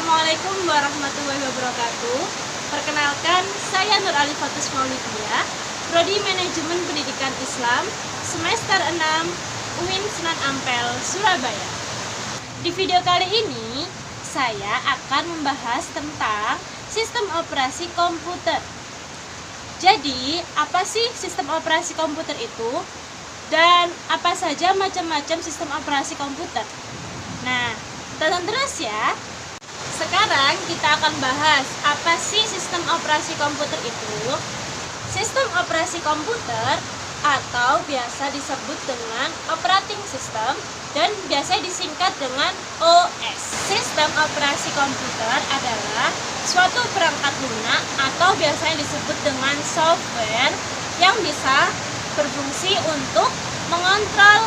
Assalamualaikum warahmatullahi wabarakatuh. Perkenalkan, saya Nur Alifatus Maulidia, Prodi Manajemen Pendidikan Islam, semester 6, UIN Sunan Ampel, Surabaya. Di video kali ini, saya akan membahas tentang sistem operasi komputer. Jadi, apa sih sistem operasi komputer itu? Dan apa saja macam-macam sistem operasi komputer? Nah, tonton terus ya. Sekarang kita akan bahas apa sih sistem operasi komputer itu. Sistem operasi komputer atau biasa disebut dengan operating system dan biasa disingkat dengan OS. Sistem operasi komputer adalah suatu perangkat lunak atau biasanya disebut dengan software yang bisa berfungsi untuk mengontrol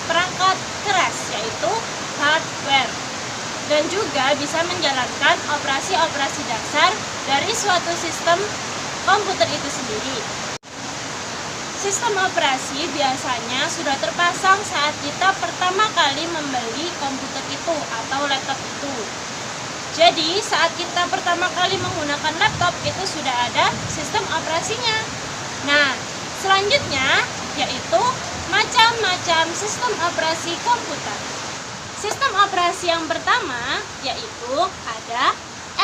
perangkat keras, yaitu hardware, dan juga bisa menjalankan operasi-operasi dasar dari suatu sistem komputer itu sendiri. Sistem operasi biasanya sudah terpasang saat kita pertama kali membeli komputer itu atau laptop itu. Jadi saat kita pertama kali menggunakan laptop itu sudah ada sistem operasinya. Nah, selanjutnya yaitu macam-macam sistem operasi komputer. Sistem operasi yang pertama yaitu ada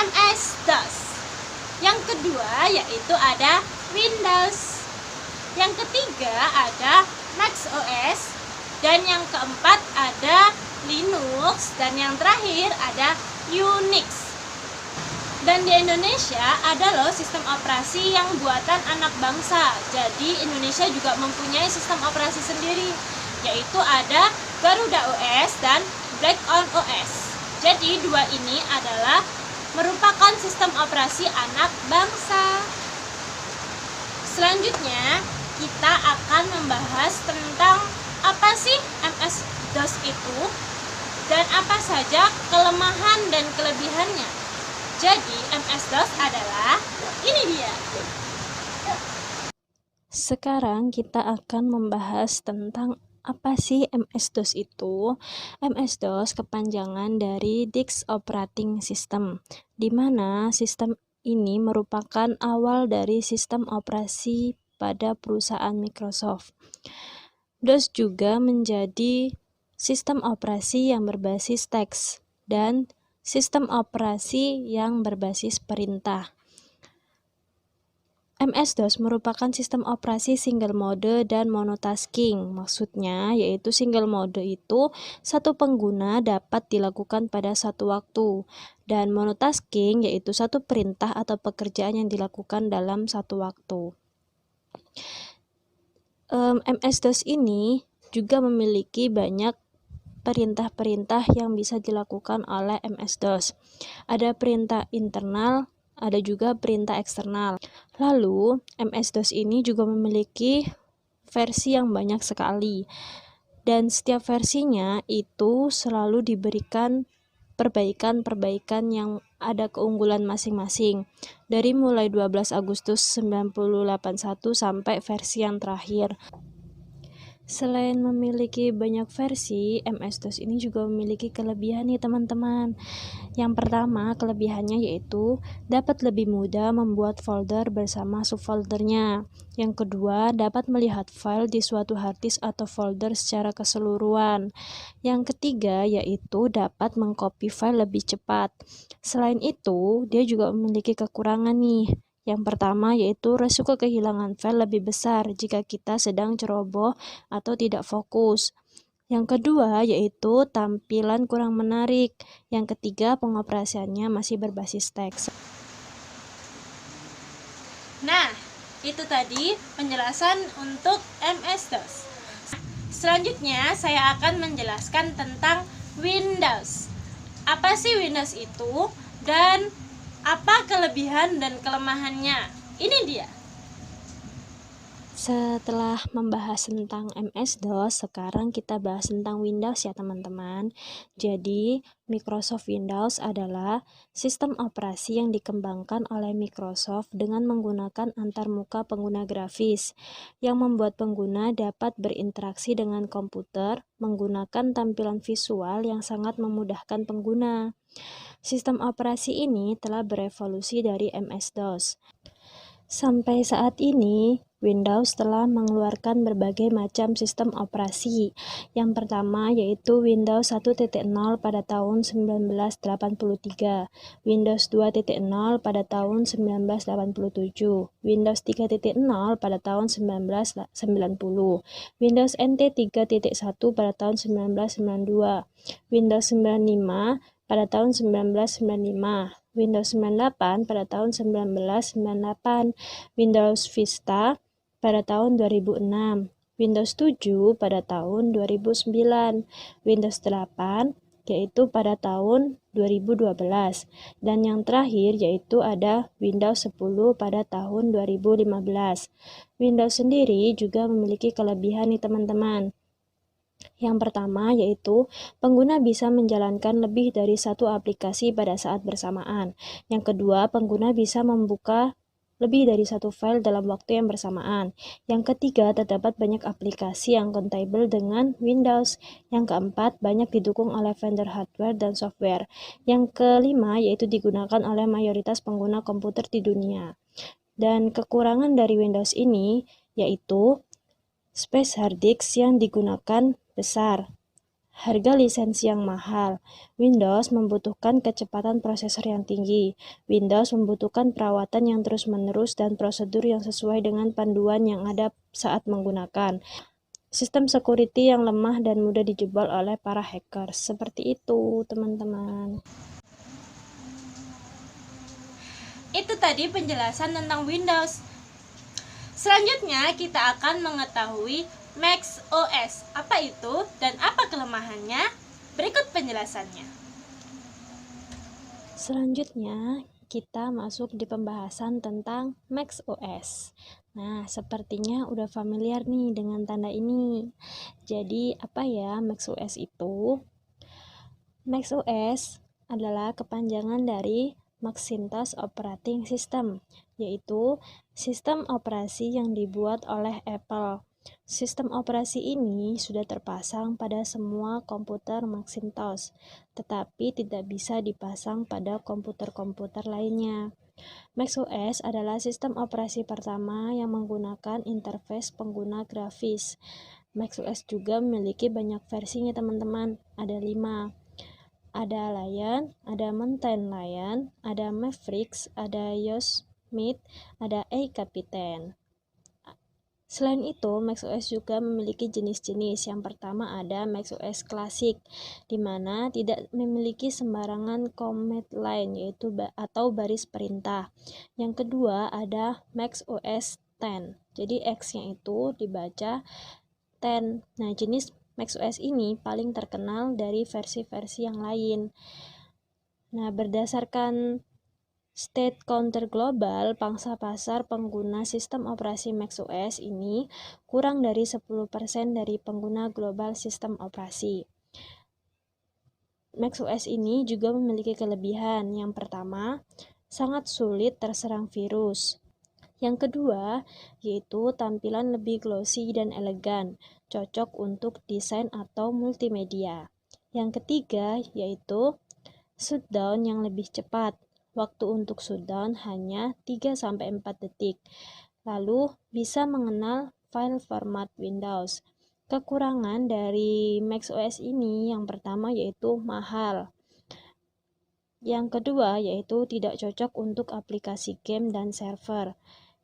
MS-DOS. Yang kedua yaitu ada Windows. Yang ketiga ada Mac OS. Dan yang keempat ada Linux. Dan yang terakhir ada Unix. Dan di Indonesia ada loh sistem operasi yang buatan anak bangsa. Jadi Indonesia juga mempunyai sistem operasi sendiri, yaitu ada Garuda OS dan Black-on OS. Jadi dua ini adalah merupakan sistem operasi anak bangsa. Selanjutnya kita akan membahas tentang apa sih MS-DOS itu dan apa saja kelemahan dan kelebihannya. Jadi MS-DOS adalah ini dia. Sekarang kita akan membahas tentang apa sih MS-DOS itu. MS-DOS kepanjangan dari Disk Operating System, di mana sistem ini merupakan awal dari sistem operasi pada perusahaan Microsoft. DOS juga menjadi sistem operasi yang berbasis teks dan sistem operasi yang berbasis perintah. MS-DOS merupakan sistem operasi single mode dan monotasking. Maksudnya yaitu single mode itu satu pengguna dapat dilakukan pada satu waktu, dan monotasking yaitu satu perintah atau pekerjaan yang dilakukan dalam satu waktu. MS-DOS ini juga memiliki banyak perintah-perintah yang bisa dilakukan oleh MS-DOS. Ada perintah internal, ada juga perintah eksternal. Lalu, MS-DOS ini juga memiliki versi yang banyak sekali. Dan setiap versinya itu selalu diberikan perbaikan-perbaikan yang ada keunggulan masing-masing. Dari mulai 12 Agustus 1981 sampai versi yang terakhir. Selain memiliki banyak versi, MS-DOS ini juga memiliki kelebihan nih teman-teman. Yang pertama, kelebihannya yaitu dapat lebih mudah membuat folder bersama subfoldernya. Yang kedua, dapat melihat file di suatu harddisk atau folder secara keseluruhan. Yang ketiga, yaitu dapat mengcopy file lebih cepat. Selain itu, dia juga memiliki kekurangan nih. Yang pertama yaitu resiko kehilangan file lebih besar jika kita sedang ceroboh atau tidak fokus. Yang kedua yaitu tampilan kurang menarik. Yang ketiga pengoperasiannya masih berbasis teks. Nah, itu tadi penjelasan untuk MS-DOS. Selanjutnya saya akan menjelaskan tentang Windows. Apa sih Windows itu dan apa kelebihan dan kelemahannya? Ini dia. Setelah membahas tentang MS-DOS, sekarang kita bahas tentang Windows ya teman-teman. Jadi, Microsoft Windows adalah sistem operasi yang dikembangkan oleh Microsoft dengan menggunakan antarmuka pengguna grafis, yang membuat pengguna dapat berinteraksi dengan komputer menggunakan tampilan visual yang sangat memudahkan pengguna. Sistem operasi ini telah berevolusi dari MS-DOS. Sampai saat ini, Windows telah mengeluarkan berbagai macam sistem operasi. Yang pertama yaitu Windows 1.0 pada tahun 1983, Windows 2.0 pada tahun 1987, Windows 3.0 pada tahun 1990, Windows NT 3.1 pada tahun 1992, Windows 95 pada tahun 1995, Windows 98 pada tahun 1998, Windows Vista pada tahun 2006, Windows 7 pada tahun 2009, Windows 8 yaitu pada tahun 2012, dan yang terakhir yaitu ada Windows 10 pada tahun 2015. Windows sendiri juga memiliki kelebihan nih teman-teman. Yang pertama yaitu pengguna bisa menjalankan lebih dari satu aplikasi pada saat bersamaan. Yang kedua, pengguna bisa membuka lebih dari satu file dalam waktu yang bersamaan. Yang ketiga, terdapat banyak aplikasi yang compatible dengan Windows. Yang keempat, banyak didukung oleh vendor hardware dan software. Yang kelima, yaitu digunakan oleh mayoritas pengguna komputer di dunia. Dan kekurangan dari Windows ini yaitu space hard disk yang digunakan besar, harga lisensi yang mahal. Windows membutuhkan kecepatan prosesor yang tinggi. Windows membutuhkan perawatan yang terus-menerus dan prosedur yang sesuai dengan panduan yang ada saat menggunakan. Sistem security yang lemah dan mudah dijebol oleh para hackers. Seperti itu, teman-teman. Itu tadi penjelasan tentang Windows. Selanjutnya kita akan mengetahui Mac OS. Apa itu dan apa kelemahannya? Berikut penjelasannya. Selanjutnya, kita masuk di pembahasan tentang Mac OS. Nah, sepertinya udah familiar nih dengan tanda ini. Jadi, apa ya Mac OS itu? Mac OS adalah kepanjangan dari Macintosh Operating System, yaitu sistem operasi yang dibuat oleh Apple. Sistem operasi ini sudah terpasang pada semua komputer Macintosh, tetapi tidak bisa dipasang pada komputer-komputer lainnya. Mac OS adalah sistem operasi pertama yang menggunakan interface pengguna grafis. Mac OS juga memiliki banyak versinya teman-teman, ada 5. Ada Lion, ada Mountain Lion, ada Mavericks, ada Yosemite, ada A-Captain. Selain itu, Mac OS juga memiliki jenis-jenis. Yang pertama ada Mac OS Classic, di mana tidak memiliki sembarangan command line yaitu atau baris perintah. Yang kedua ada Mac OS X. Jadi X-nya itu dibaca 10. Nah, jenis Mac OS ini paling terkenal dari versi-versi yang lain. Nah, berdasarkan State Counter Global, pangsa pasar pengguna sistem operasi Mac OS ini kurang dari 10% dari pengguna global sistem operasi. Mac OS ini juga memiliki kelebihan. Yang pertama, sangat sulit terserang virus. Yang kedua, yaitu tampilan lebih glossy dan elegan, cocok untuk desain atau multimedia. Yang ketiga, yaitu shutdown yang lebih cepat. Waktu untuk shutdown hanya 3-4 detik. Lalu bisa mengenal file format Windows. Kekurangan dari Mac OS ini yang pertama yaitu mahal. Yang kedua yaitu tidak cocok untuk aplikasi game dan server.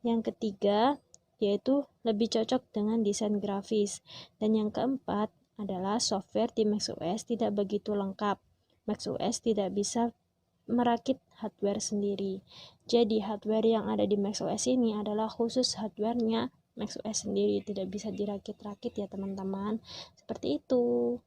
Yang ketiga yaitu lebih cocok dengan desain grafis. Dan yang keempat adalah software di Mac OS tidak begitu lengkap. Mac OS tidak bisa merakit hardware sendiri. Jadi hardware yang ada di Mac OS ini adalah khusus hardware-nya Mac OS sendiri, tidak bisa dirakit-rakit ya teman-teman. Seperti itu.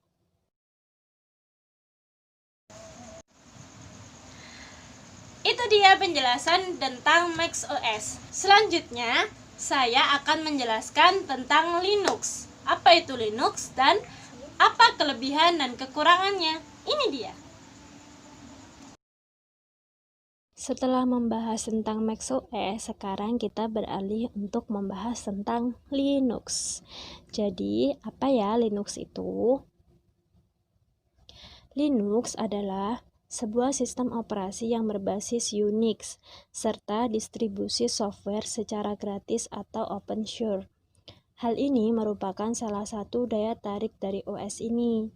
Itu dia penjelasan tentang Mac OS. Selanjutnya, saya akan menjelaskan tentang Linux. Apa itu Linux dan apa kelebihan dan kekurangannya? Ini dia. Setelah membahas tentang macOS, sekarang kita beralih untuk membahas tentang Linux. Jadi, apa ya Linux itu? Linux adalah sebuah sistem operasi yang berbasis Unix, serta distribusi software secara gratis atau open source. Hal ini merupakan salah satu daya tarik dari OS ini.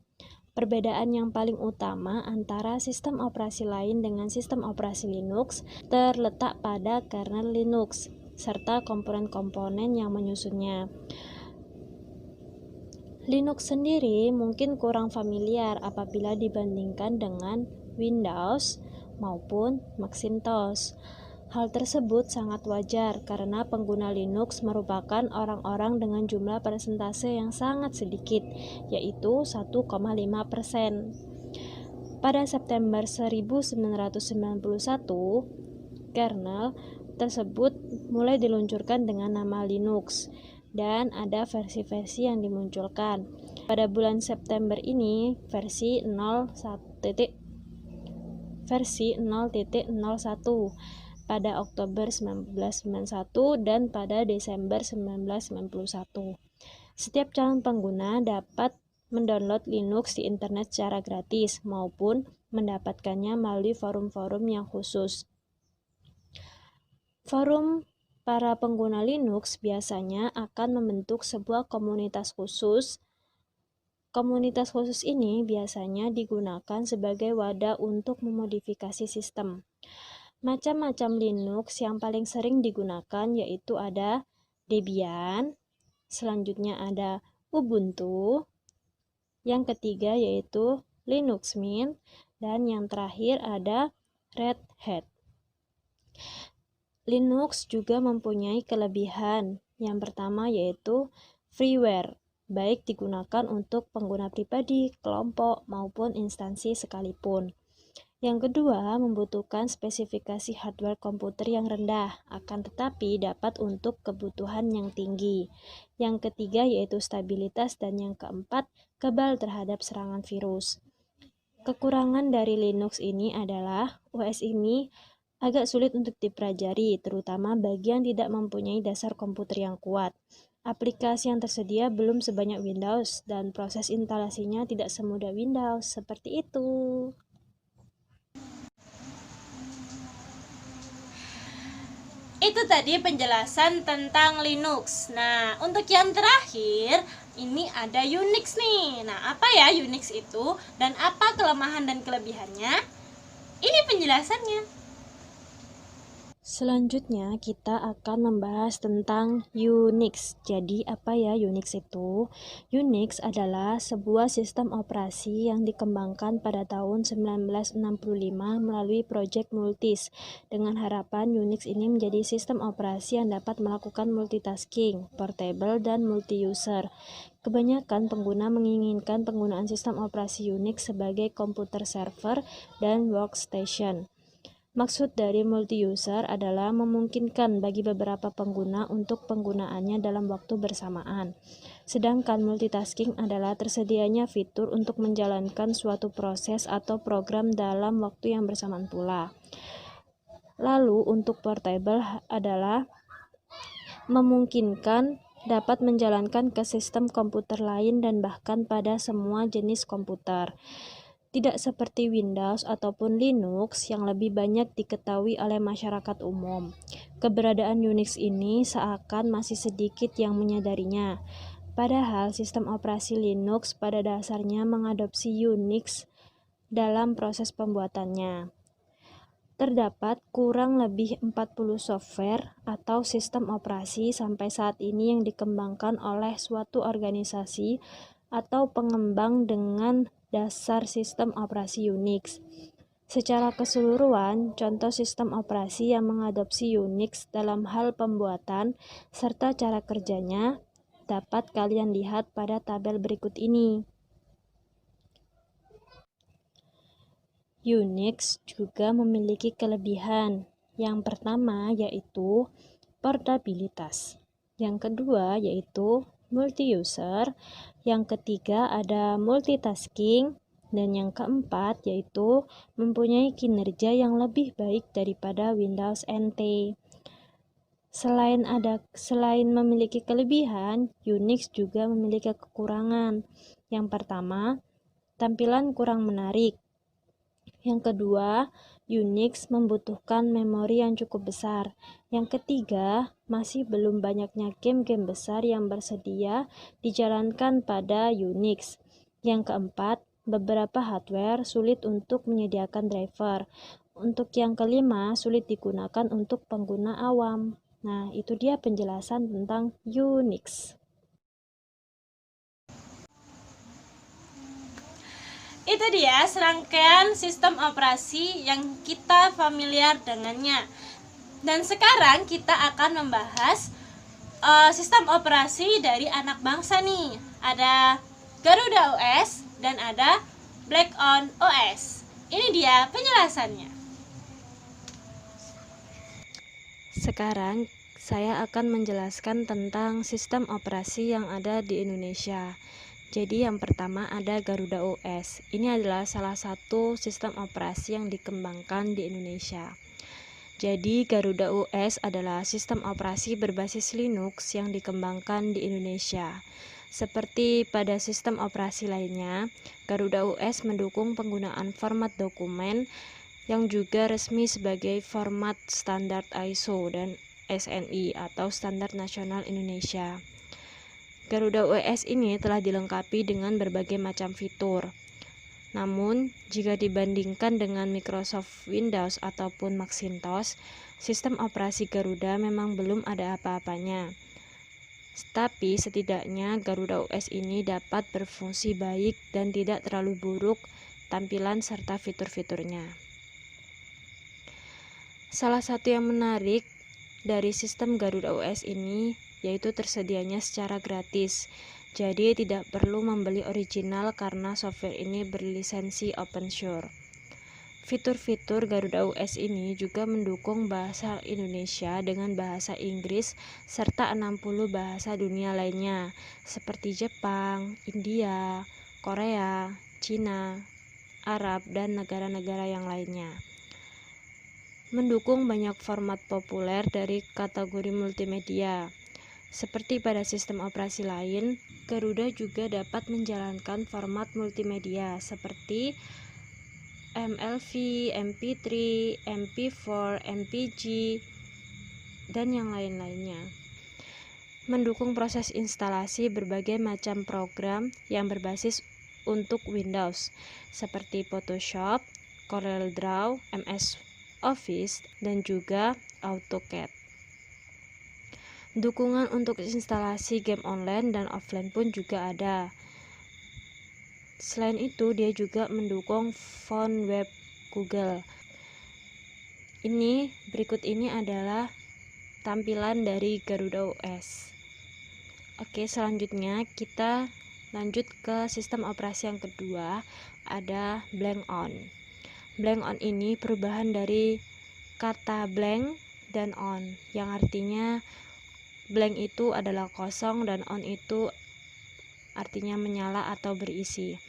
Perbedaan yang paling utama antara sistem operasi lain dengan sistem operasi Linux terletak pada kernel Linux serta komponen-komponen yang menyusunnya. Linux sendiri mungkin kurang familiar apabila dibandingkan dengan Windows maupun Macintosh. Hal tersebut sangat wajar karena pengguna Linux merupakan orang-orang dengan jumlah persentase yang sangat sedikit, yaitu 1,5%. Pada September 1991, kernel tersebut mulai diluncurkan dengan nama Linux dan ada versi-versi yang dimunculkan. Pada bulan September ini, versi 0.01 pada Oktober 1991 dan pada Desember 1991. Setiap calon pengguna dapat mendownload Linux di internet secara gratis maupun mendapatkannya melalui forum-forum yang khusus. Forum para pengguna Linux biasanya akan membentuk sebuah komunitas khusus. Komunitas khusus ini biasanya digunakan sebagai wadah untuk memodifikasi sistem. Macam-macam Linux yang paling sering digunakan yaitu ada Debian, selanjutnya ada Ubuntu, yang ketiga yaitu Linux Mint, dan yang terakhir ada Red Hat. Linux juga mempunyai kelebihan. Yang pertama yaitu freeware, baik digunakan untuk pengguna pribadi, kelompok, maupun instansi sekalipun. Yang kedua, membutuhkan spesifikasi hardware komputer yang rendah, akan tetapi dapat untuk kebutuhan yang tinggi. Yang ketiga yaitu stabilitas, dan yang keempat, kebal terhadap serangan virus. Kekurangan dari Linux ini adalah OS ini agak sulit untuk dipelajari, terutama bagi yang tidak mempunyai dasar komputer yang kuat. Aplikasi yang tersedia belum sebanyak Windows, dan proses instalasinya tidak semudah Windows. Seperti itu. Itu tadi penjelasan tentang Linux. Nah, untuk yang terakhir, ini ada Unix nih. Nah, apa ya Unix itu dan apa kelemahan dan kelebihannya? Ini penjelasannya. Selanjutnya kita akan membahas tentang Unix. Jadi apa ya Unix itu? Unix adalah sebuah sistem operasi yang dikembangkan pada tahun 1965 melalui Project Multis dengan harapan Unix ini menjadi sistem operasi yang dapat melakukan multitasking, portable, dan multi-user. Kebanyakan pengguna menginginkan penggunaan sistem operasi Unix sebagai komputer server dan workstation. Maksud dari multi-user adalah memungkinkan bagi beberapa pengguna untuk penggunaannya dalam waktu bersamaan. Sedangkan multitasking adalah tersedianya fitur untuk menjalankan suatu proses atau program dalam waktu yang bersamaan pula. Lalu untuk portable adalah memungkinkan dapat menjalankan ke sistem komputer lain dan bahkan pada semua jenis komputer. Tidak seperti Windows ataupun Linux yang lebih banyak diketahui oleh masyarakat umum. Keberadaan Unix ini seakan masih sedikit yang menyadarinya. Padahal sistem operasi Linux pada dasarnya mengadopsi Unix dalam proses pembuatannya. Terdapat kurang lebih 40 software atau sistem operasi sampai saat ini yang dikembangkan oleh suatu organisasi atau pengembang dengan dasar sistem operasi Unix. Secara keseluruhan, contoh sistem operasi yang mengadopsi Unix dalam hal pembuatan serta cara kerjanya dapat kalian lihat pada tabel berikut ini. Unix juga memiliki kelebihan. Yang pertama yaitu portabilitas. Yang kedua yaitu multi-user, yang ketiga ada multitasking, dan yang keempat yaitu mempunyai kinerja yang lebih baik daripada Windows NT. Selain memiliki kelebihan, Unix juga memiliki kekurangan. Yang pertama, tampilan kurang menarik. Yang kedua, Unix membutuhkan memori yang cukup besar. Yang ketiga, masih belum banyaknya game-game besar yang bersedia dijalankan pada Unix. Yang keempat, beberapa hardware sulit untuk menyediakan driver. Untuk yang kelima, sulit digunakan untuk pengguna awam. Nah, itu dia penjelasan tentang Unix. Itu dia serangkaian sistem operasi yang kita familiar dengannya. Dan sekarang kita akan membahas sistem operasi dari anak bangsa nih. Ada Garuda OS dan ada Black-on OS. Ini dia penjelasannya. Sekarang saya akan menjelaskan tentang sistem operasi yang ada di Indonesia. Jadi yang pertama ada Garuda OS. Ini adalah salah satu sistem operasi yang dikembangkan di Indonesia. Jadi Garuda OS adalah sistem operasi berbasis Linux yang dikembangkan di Indonesia. Seperti pada sistem operasi lainnya, Garuda OS mendukung penggunaan format dokumen yang juga resmi sebagai format standar ISO dan SNI atau Standar Nasional Indonesia. Garuda OS ini telah dilengkapi dengan berbagai macam fitur. Namun, jika dibandingkan dengan Microsoft Windows ataupun Macintosh, sistem operasi Garuda memang belum ada apa-apanya. Tapi setidaknya Garuda OS ini dapat berfungsi baik dan tidak terlalu buruk tampilan serta fitur-fiturnya. Salah satu yang menarik dari sistem Garuda OS ini yaitu tersedianya secara gratis. Jadi tidak perlu membeli original karena software ini berlisensi open source. Fitur-fitur Garuda OS ini juga mendukung bahasa Indonesia dengan bahasa Inggris serta 60 bahasa dunia lainnya seperti Jepang, India, Korea, Cina, Arab, dan negara-negara yang lainnya. Mendukung banyak format populer dari kategori multimedia. Seperti pada sistem operasi lain, Garuda juga dapat menjalankan format multimedia seperti MLV, MP3, MP4, MPG, dan yang lain-lainnya. Mendukung proses instalasi berbagai macam program yang berbasis untuk Windows, seperti Photoshop, CorelDRAW, MS Office, dan juga AutoCAD. Dukungan untuk instalasi game online dan offline pun juga ada. Selain itu, dia juga mendukung font web Google. Berikut ini adalah tampilan dari Garuda OS. Oke, selanjutnya kita lanjut ke sistem operasi yang kedua, ada Blank-on. Blank-on ini perubahan dari kata blank dan on, yang artinya blank itu adalah kosong dan on itu artinya menyala atau berisi.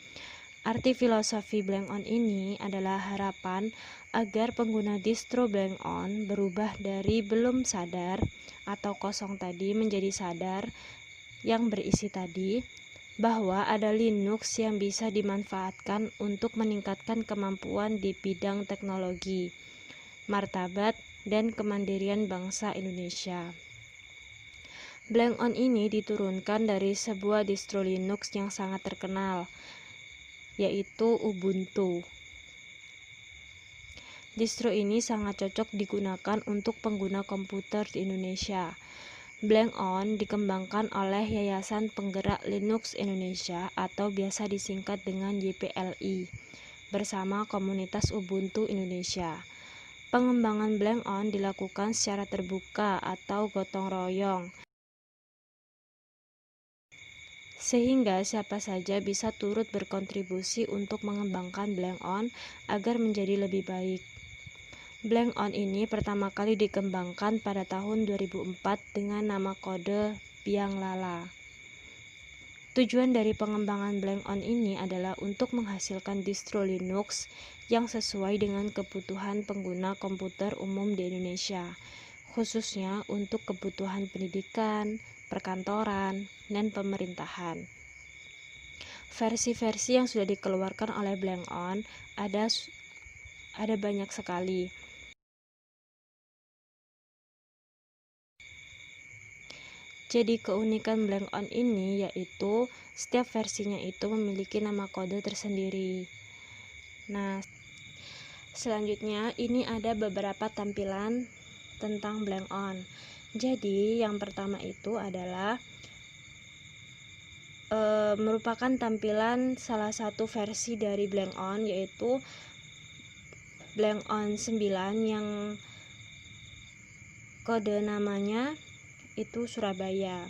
Arti filosofi Blank-on ini adalah harapan agar pengguna distro Blank-on berubah dari belum sadar atau kosong tadi menjadi sadar yang berisi tadi, bahwa ada Linux yang bisa dimanfaatkan untuk meningkatkan kemampuan di bidang teknologi, martabat, dan kemandirian bangsa Indonesia. Blank-on ini diturunkan dari sebuah distro Linux yang sangat terkenal, yaitu Ubuntu. Distro ini sangat cocok digunakan untuk pengguna komputer di Indonesia. Blank-on dikembangkan oleh Yayasan Penggerak Linux Indonesia atau biasa disingkat dengan YPLI bersama komunitas Ubuntu Indonesia. Pengembangan Blank-on dilakukan secara terbuka atau gotong royong, sehingga siapa saja bisa turut berkontribusi untuk mengembangkan Blank-on agar menjadi lebih baik. Blank On ini pertama kali dikembangkan pada tahun 2004 dengan nama kode Biang Lala. Tujuan dari pengembangan Blank On ini adalah untuk menghasilkan distro Linux yang sesuai dengan kebutuhan pengguna komputer umum di Indonesia, khususnya untuk kebutuhan pendidikan, perkantoran, dan pemerintahan. Versi-versi yang sudah dikeluarkan oleh Blank On ada banyak sekali. Jadi keunikan Blank On ini yaitu setiap versinya itu memiliki nama kode tersendiri. Nah, selanjutnya ini ada beberapa tampilan tentang Blank On. Jadi yang pertama itu adalah merupakan tampilan salah satu versi dari Blank On, yaitu Blank On 9 yang kode namanya itu Surabaya.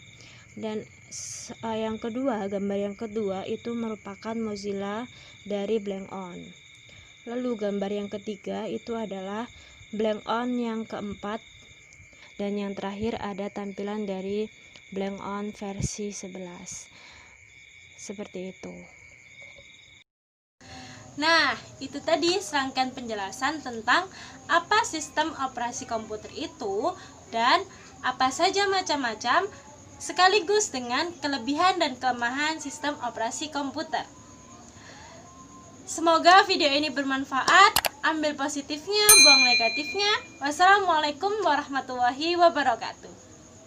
Dan yang kedua, gambar yang kedua itu merupakan Mozilla dari Blank On. Lalu gambar yang ketiga itu adalah Blank On yang keempat, dan yang terakhir ada tampilan dari Blank On versi 11. Seperti itu. Nah, itu tadi serangkaian penjelasan tentang apa sistem operasi komputer itu dan apa saja macam-macam, sekaligus dengan kelebihan dan kelemahan sistem operasi komputer. Semoga video ini bermanfaat, ambil positifnya, buang negatifnya. Wassalamualaikum warahmatullahi wabarakatuh.